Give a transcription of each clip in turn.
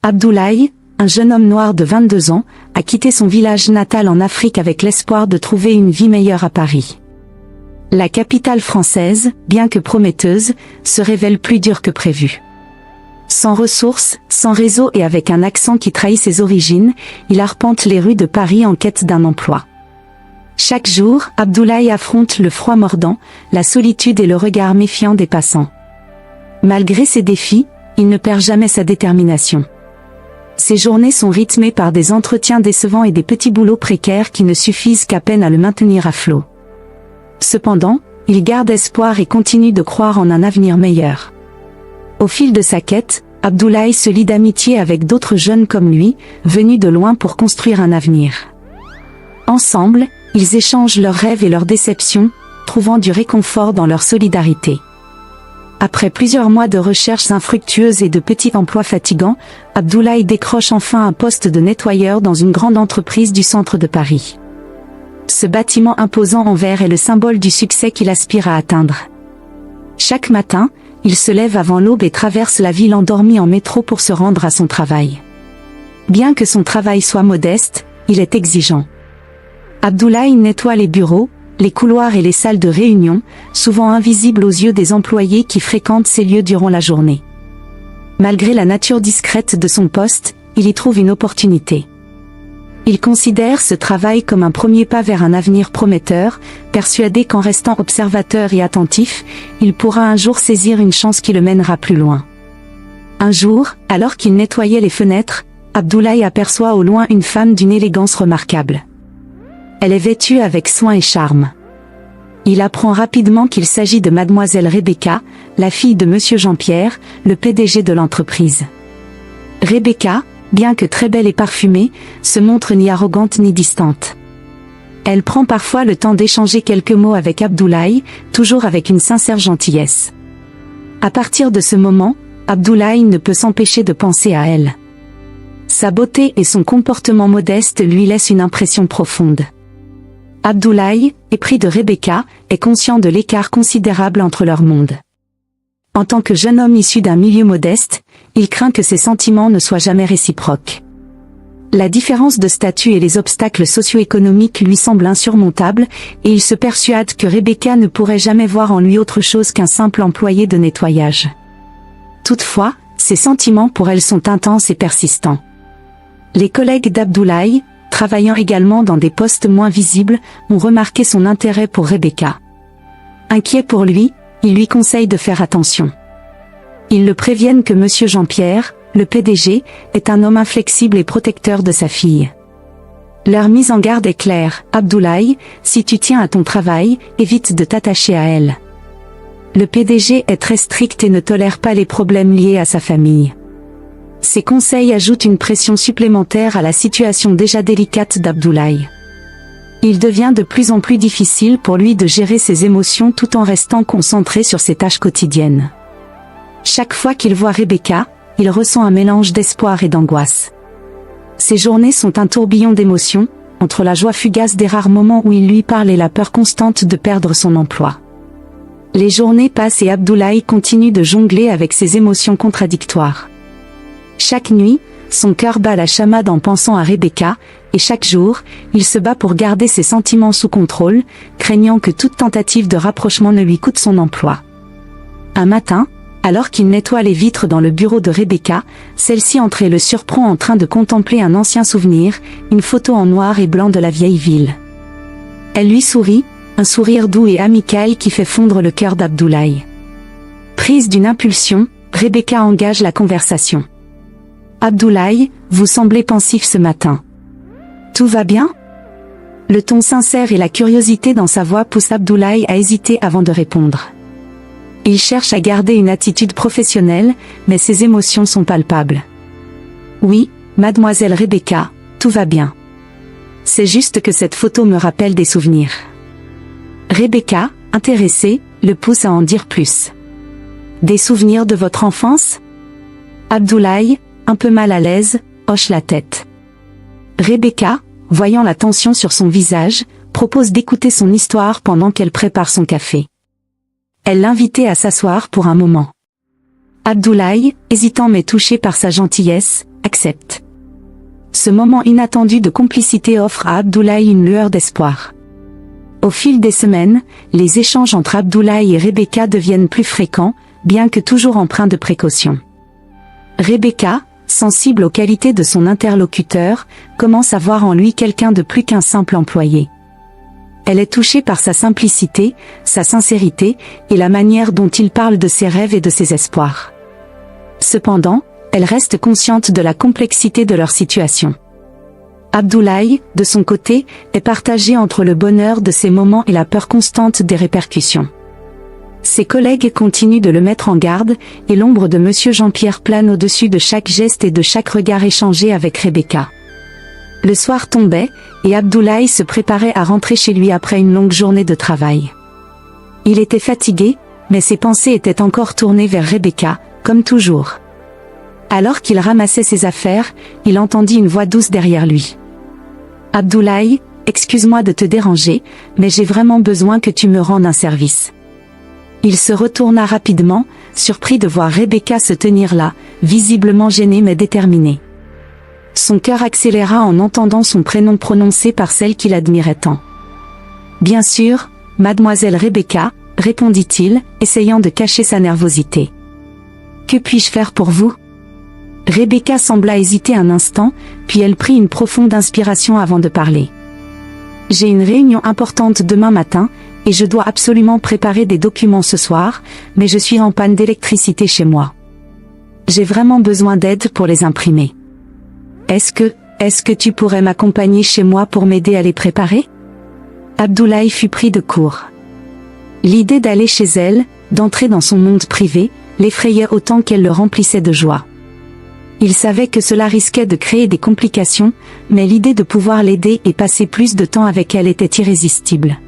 Abdoulaye, un jeune homme noir de 22 ans, a quitté son village natal en Afrique avec l'espoir de trouver une vie meilleure à Paris. La capitale française, bien que prometteuse, se révèle plus dure que prévu. Sans ressources, sans réseau et avec un accent qui trahit ses origines, il arpente les rues de Paris en quête d'un emploi. Chaque jour, Abdoulaye affronte le froid mordant, la solitude et le regard méfiant des passants. Malgré ces défis, il ne perd jamais sa détermination. Ses journées sont rythmées par des entretiens décevants et des petits boulots précaires qui ne suffisent qu'à peine à le maintenir à flot. Cependant, il garde espoir et continue de croire en un avenir meilleur. Au fil de sa quête, Abdoulaye se lie d'amitié avec d'autres jeunes comme lui, venus de loin pour construire un avenir. Ensemble, ils échangent leurs rêves et leurs déceptions, trouvant du réconfort dans leur solidarité. Après plusieurs mois de recherches infructueuses et de petits emplois fatigants, Abdoulaye décroche enfin un poste de nettoyeur dans une grande entreprise du centre de Paris. Ce bâtiment imposant en verre est le symbole du succès qu'il aspire à atteindre. Chaque matin, il se lève avant l'aube et traverse la ville endormie en métro pour se rendre à son travail. Bien que son travail soit modeste, il est exigeant. Abdoulaye nettoie les bureaux, les couloirs et les salles de réunion, souvent invisibles aux yeux des employés qui fréquentent ces lieux durant la journée. Malgré la nature discrète de son poste, il y trouve une opportunité. Il considère ce travail comme un premier pas vers un avenir prometteur, persuadé qu'en restant observateur et attentif, il pourra un jour saisir une chance qui le mènera plus loin. Un jour, alors qu'il nettoyait les fenêtres, Abdoulaye aperçoit au loin une femme d'une élégance remarquable. Elle est vêtue avec soin et charme. Il apprend rapidement qu'il s'agit de mademoiselle Rebecca, la fille de monsieur Jean-Pierre, le PDG de l'entreprise. Rebecca, bien que très belle et parfumée, se montre ni arrogante ni distante. Elle prend parfois le temps d'échanger quelques mots avec Abdoulaye, toujours avec une sincère gentillesse. À partir de ce moment, Abdoulaye ne peut s'empêcher de penser à elle. Sa beauté et son comportement modeste lui laissent une impression profonde. Abdoulaye, épris de Rebecca, est conscient de l'écart considérable entre leurs mondes. En tant que jeune homme issu d'un milieu modeste, il craint que ses sentiments ne soient jamais réciproques. La différence de statut et les obstacles socio-économiques lui semblent insurmontables, et il se persuade que Rebecca ne pourrait jamais voir en lui autre chose qu'un simple employé de nettoyage. Toutefois, ses sentiments pour elle sont intenses et persistants. Les collègues d'Abdoulaye, travaillant également dans des postes moins visibles, ont remarqué son intérêt pour Rebecca. Inquiet pour lui, ils lui conseillent de faire attention. Ils le préviennent que monsieur Jean-Pierre, le PDG, est un homme inflexible et protecteur de sa fille. Leur mise en garde est claire: Abdoulaye, si tu tiens à ton travail, évite de t'attacher à elle. Le PDG est très strict et ne tolère pas les problèmes liés à sa famille. Ces conseils ajoutent une pression supplémentaire à la situation déjà délicate d'Abdoulaye. Il devient de plus en plus difficile pour lui de gérer ses émotions tout en restant concentré sur ses tâches quotidiennes. Chaque fois qu'il voit Rebecca, il ressent un mélange d'espoir et d'angoisse. Ses journées sont un tourbillon d'émotions, entre la joie fugace des rares moments où il lui parle et la peur constante de perdre son emploi. Les journées passent et Abdoulaye continue de jongler avec ses émotions contradictoires. Chaque nuit, son cœur bat la chamade en pensant à Rebecca, et chaque jour, il se bat pour garder ses sentiments sous contrôle, craignant que toute tentative de rapprochement ne lui coûte son emploi. Un matin, alors qu'il nettoie les vitres dans le bureau de Rebecca, celle-ci entre et le surprend en train de contempler un ancien souvenir, une photo en noir et blanc de la vieille ville. Elle lui sourit, un sourire doux et amical qui fait fondre le cœur d'Abdoulaye. Prise d'une impulsion, Rebecca engage la conversation. Abdoulaye, vous semblez pensif ce matin. Tout va bien? Le ton sincère et la curiosité dans sa voix poussent Abdoulaye à hésiter avant de répondre. Il cherche à garder une attitude professionnelle, mais ses émotions sont palpables. Oui, mademoiselle Rebecca, tout va bien. C'est juste que cette photo me rappelle des souvenirs. Rebecca, intéressée, le pousse à en dire plus. Des souvenirs de votre enfance? Abdoulaye, un peu mal à l'aise, hoche la tête. Rebecca, voyant la tension sur son visage, propose d'écouter son histoire pendant qu'elle prépare son café. Elle l'invitait à s'asseoir pour un moment. Abdoulaye, hésitant mais touché par sa gentillesse, accepte. Ce moment inattendu de complicité offre à Abdoulaye une lueur d'espoir. Au fil des semaines, les échanges entre Abdoulaye et Rebecca deviennent plus fréquents, bien que toujours empreints de précaution. Rebecca, sensible aux qualités de son interlocuteur, commence à voir en lui quelqu'un de plus qu'un simple employé. Elle est touchée par sa simplicité, sa sincérité, et la manière dont il parle de ses rêves et de ses espoirs. Cependant, elle reste consciente de la complexité de leur situation. Abdoulaye, de son côté, est partagé entre le bonheur de ces moments et la peur constante des répercussions. Ses collègues continuent de le mettre en garde, et l'ombre de Monsieur Jean-Pierre plane au-dessus de chaque geste et de chaque regard échangé avec Rebecca. Le soir tombait, et Abdoulaye se préparait à rentrer chez lui après une longue journée de travail. Il était fatigué, mais ses pensées étaient encore tournées vers Rebecca, comme toujours. Alors qu'il ramassait ses affaires, il entendit une voix douce derrière lui. « Abdoulaye, excuse-moi de te déranger, mais j'ai vraiment besoin que tu me rendes un service. » Il se retourna rapidement, surpris de voir Rebecca se tenir là, visiblement gênée mais déterminée. Son cœur accéléra en entendant son prénom prononcé par celle qu'il admirait tant. « Bien sûr, mademoiselle Rebecca, » répondit-il, essayant de cacher sa nervosité. « Que puis-je faire pour vous ?» Rebecca sembla hésiter un instant, puis elle prit une profonde inspiration avant de parler. « J'ai une réunion importante demain matin, et je dois absolument préparer des documents ce soir, mais je suis en panne d'électricité chez moi. J'ai vraiment besoin d'aide pour les imprimer. Est-ce que tu pourrais m'accompagner chez moi pour m'aider à les préparer ?» Abdoulaye fut pris de court. L'idée d'aller chez elle, d'entrer dans son monde privé, l'effrayait autant qu'elle le remplissait de joie. Il savait que cela risquait de créer des complications, mais l'idée de pouvoir l'aider et passer plus de temps avec elle était irrésistible.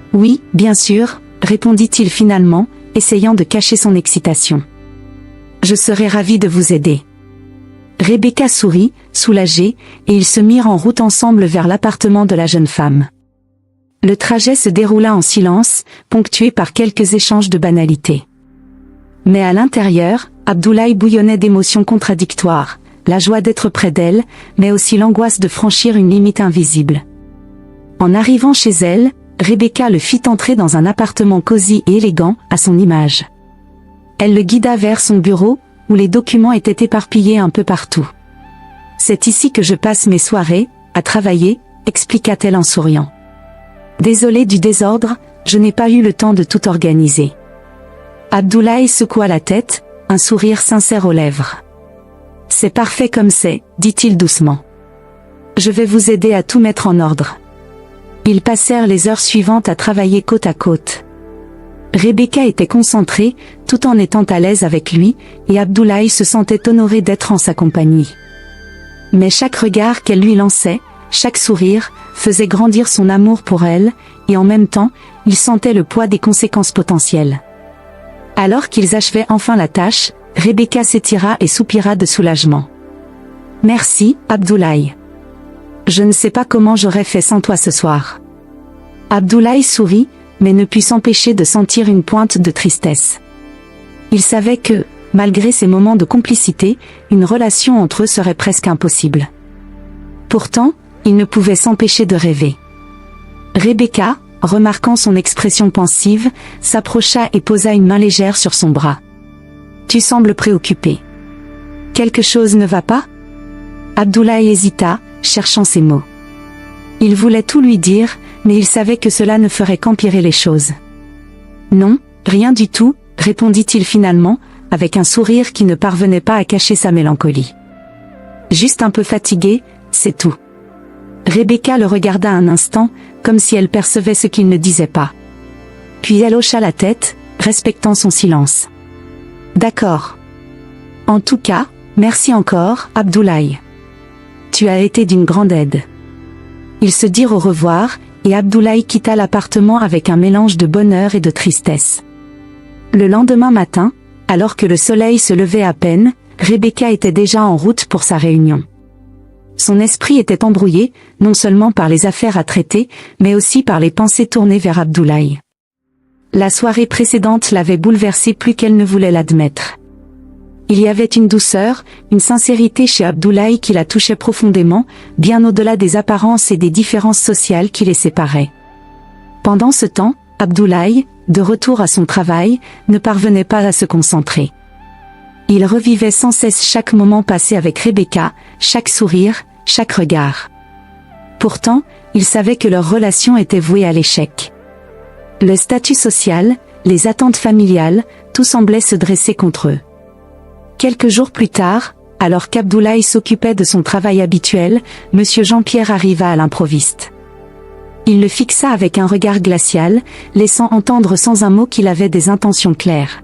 « Oui, bien sûr, » répondit-il finalement, essayant de cacher son excitation. « Je serais ravi de vous aider. » Rebecca sourit, soulagée, et ils se mirent en route ensemble vers l'appartement de la jeune femme. Le trajet se déroula en silence, ponctué par quelques échanges de banalités. Mais à l'intérieur, Abdoulaye bouillonnait d'émotions contradictoires, la joie d'être près d'elle, mais aussi l'angoisse de franchir une limite invisible. En arrivant chez elle, Rebecca le fit entrer dans un appartement cosy et élégant, à son image. Elle le guida vers son bureau, où les documents étaient éparpillés un peu partout. « C'est ici que je passe mes soirées, à travailler », expliqua-t-elle en souriant. « Désolée du désordre, je n'ai pas eu le temps de tout organiser. » Abdoulaye secoua la tête, un sourire sincère aux lèvres. « C'est parfait comme c'est, » dit-il doucement. « Je vais vous aider à tout mettre en ordre. » Ils passèrent les heures suivantes à travailler côte à côte. Rebecca était concentrée, tout en étant à l'aise avec lui, et Abdoulaye se sentait honoré d'être en sa compagnie. Mais chaque regard qu'elle lui lançait, chaque sourire, faisait grandir son amour pour elle, et en même temps, il sentait le poids des conséquences potentielles. Alors qu'ils achevaient enfin la tâche, Rebecca s'étira et soupira de soulagement. « Merci, Abdoulaye. Je ne sais pas comment j'aurais fait sans toi ce soir. » Abdoulaye sourit, mais ne put s'empêcher de sentir une pointe de tristesse. Il savait que, malgré ces moments de complicité, une relation entre eux serait presque impossible. Pourtant, il ne pouvait s'empêcher de rêver. Rebecca, remarquant son expression pensive, s'approcha et posa une main légère sur son bras. « Tu sembles préoccupé. Quelque chose ne va pas ?» Abdoulaye hésita, cherchant ses mots. Il voulait tout lui dire, mais il savait que cela ne ferait qu'empirer les choses. « Non, rien du tout, » répondit-il finalement, avec un sourire qui ne parvenait pas à cacher sa mélancolie. « Juste un peu fatigué, c'est tout. » Rebecca le regarda un instant, comme si elle percevait ce qu'il ne disait pas. Puis elle hocha la tête, respectant son silence. « D'accord. En tout cas, merci encore, Abdoulaye. Tu as été d'une grande aide. » Ils se dirent au revoir, et Abdoulaye quitta l'appartement avec un mélange de bonheur et de tristesse. Le lendemain matin, alors que le soleil se levait à peine, Rebecca était déjà en route pour sa réunion. Son esprit était embrouillé, non seulement par les affaires à traiter, mais aussi par les pensées tournées vers Abdoulaye. La soirée précédente l'avait bouleversée plus qu'elle ne voulait l'admettre. Il y avait une douceur, une sincérité chez Abdoulaye qui la touchait profondément, bien au-delà des apparences et des différences sociales qui les séparaient. Pendant ce temps, Abdoulaye, de retour à son travail, ne parvenait pas à se concentrer. Il revivait sans cesse chaque moment passé avec Rebecca, chaque sourire, chaque regard. Pourtant, il savait que leur relation était vouée à l'échec. Le statut social, les attentes familiales, tout semblait se dresser contre eux. Quelques jours plus tard, alors qu'Abdoulaye s'occupait de son travail habituel, Monsieur Jean-Pierre arriva à l'improviste. Il le fixa avec un regard glacial, laissant entendre sans un mot qu'il avait des intentions claires.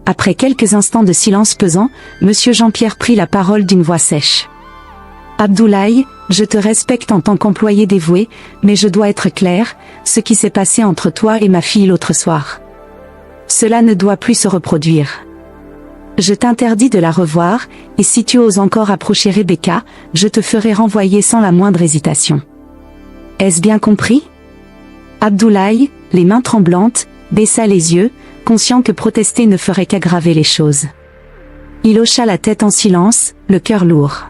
Après quelques instants de silence pesant, Monsieur Jean-Pierre prit la parole d'une voix sèche. « Abdoulaye, je te respecte en tant qu'employé dévoué, mais je dois être clair, ce qui s'est passé entre toi et ma fille l'autre soir. Cela ne doit plus se reproduire. Je t'interdis de la revoir, et si tu oses encore approcher Rebecca, je te ferai renvoyer sans la moindre hésitation. Est-ce bien compris ?» Abdoulaye, les mains tremblantes, baissa les yeux, conscient que protester ne ferait qu'aggraver les choses. Il hocha la tête en silence, le cœur lourd.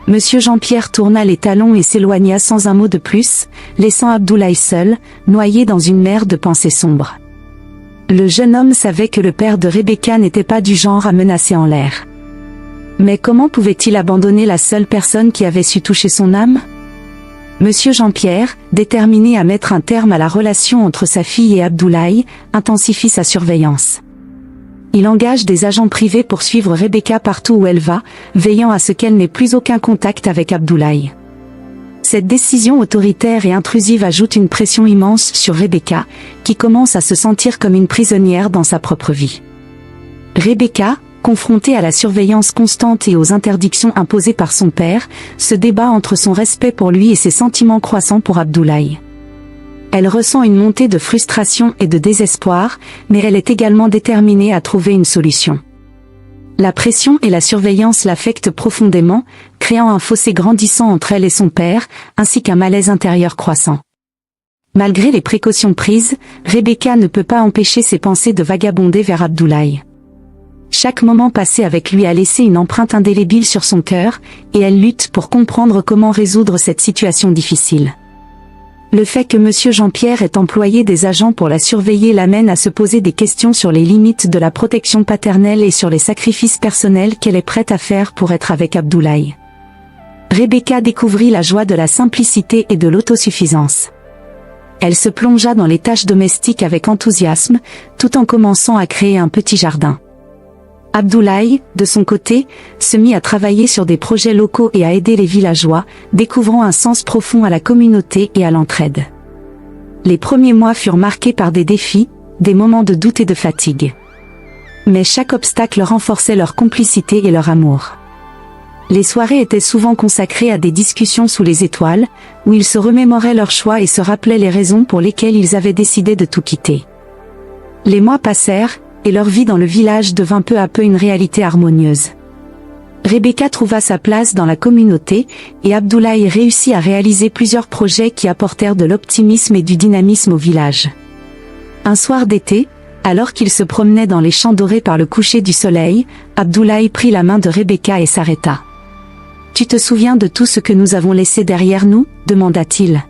Monsieur Jean-Pierre tourna les talons et s'éloigna sans un mot de plus, laissant Abdoulaye seul, noyé dans une mer de pensées sombres. Le jeune homme savait que le père de Rebecca n'était pas du genre à menacer en l'air. Mais comment pouvait-il abandonner la seule personne qui avait su toucher son âme ? Monsieur Jean-Pierre, déterminé à mettre un terme à la relation entre sa fille et Abdoulaye, intensifie sa surveillance. Il engage des agents privés pour suivre Rebecca partout où elle va, veillant à ce qu'elle n'ait plus aucun contact avec Abdoulaye. Cette décision autoritaire et intrusive ajoute une pression immense sur Rebecca, qui commence à se sentir comme une prisonnière dans sa propre vie. Rebecca, confrontée à la surveillance constante et aux interdictions imposées par son père, se débat entre son respect pour lui et ses sentiments croissants pour Abdoulaye. Elle ressent une montée de frustration et de désespoir, mais elle est également déterminée à trouver une solution. La pression et la surveillance l'affectent profondément, créant un fossé grandissant entre elle et son père, ainsi qu'un malaise intérieur croissant. Malgré les précautions prises, Rebecca ne peut pas empêcher ses pensées de vagabonder vers Abdoulaye. Chaque moment passé avec lui a laissé une empreinte indélébile sur son cœur, et elle lutte pour comprendre comment résoudre cette situation difficile. Le fait que Monsieur Jean-Pierre ait employé des agents pour la surveiller l'amène à se poser des questions sur les limites de la protection paternelle et sur les sacrifices personnels qu'elle est prête à faire pour être avec Abdoulaye. Rebecca découvrit la joie de la simplicité et de l'autosuffisance. Elle se plongea dans les tâches domestiques avec enthousiasme, tout en commençant à créer un petit jardin. Abdoulaye, de son côté, se mit à travailler sur des projets locaux et à aider les villageois, découvrant un sens profond à la communauté et à l'entraide. Les premiers mois furent marqués par des défis, des moments de doute et de fatigue. Mais chaque obstacle renforçait leur complicité et leur amour. Les soirées étaient souvent consacrées à des discussions sous les étoiles, où ils se remémoraient leurs choix et se rappelaient les raisons pour lesquelles ils avaient décidé de tout quitter. Les mois passèrent, et leur vie dans le village devint peu à peu une réalité harmonieuse. Rebecca trouva sa place dans la communauté, et Abdoulaye réussit à réaliser plusieurs projets qui apportèrent de l'optimisme et du dynamisme au village. Un soir d'été, alors qu'il se promenait dans les champs dorés par le coucher du soleil, Abdoulaye prit la main de Rebecca et s'arrêta. « Tu te souviens de tout ce que nous avons laissé derrière nous ?» demanda-t-il.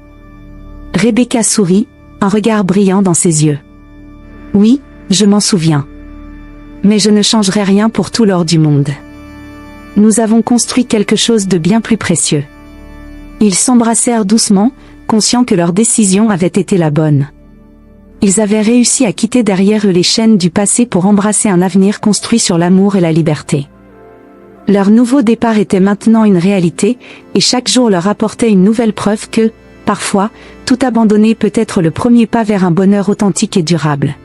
Rebecca sourit, un regard brillant dans ses yeux. « Oui, je m'en souviens. Mais je ne changerai rien pour tout l'or du monde. Nous avons construit quelque chose de bien plus précieux. » Ils s'embrassèrent doucement, conscients que leur décision avait été la bonne. Ils avaient réussi à quitter derrière eux les chaînes du passé pour embrasser un avenir construit sur l'amour et la liberté. Leur nouveau départ était maintenant une réalité, et chaque jour leur apportait une nouvelle preuve que, parfois, tout abandonner peut être le premier pas vers un bonheur authentique et durable.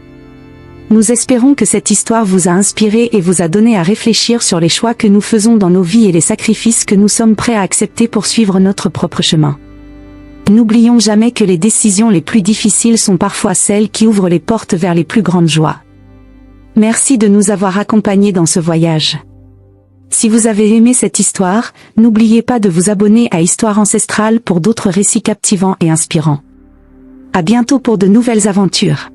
Nous espérons que cette histoire vous a inspiré et vous a donné à réfléchir sur les choix que nous faisons dans nos vies et les sacrifices que nous sommes prêts à accepter pour suivre notre propre chemin. N'oublions jamais que les décisions les plus difficiles sont parfois celles qui ouvrent les portes vers les plus grandes joies. Merci de nous avoir accompagnés dans ce voyage. Si vous avez aimé cette histoire, n'oubliez pas de vous abonner à Histoire Ancestrale pour d'autres récits captivants et inspirants. À bientôt pour de nouvelles aventures.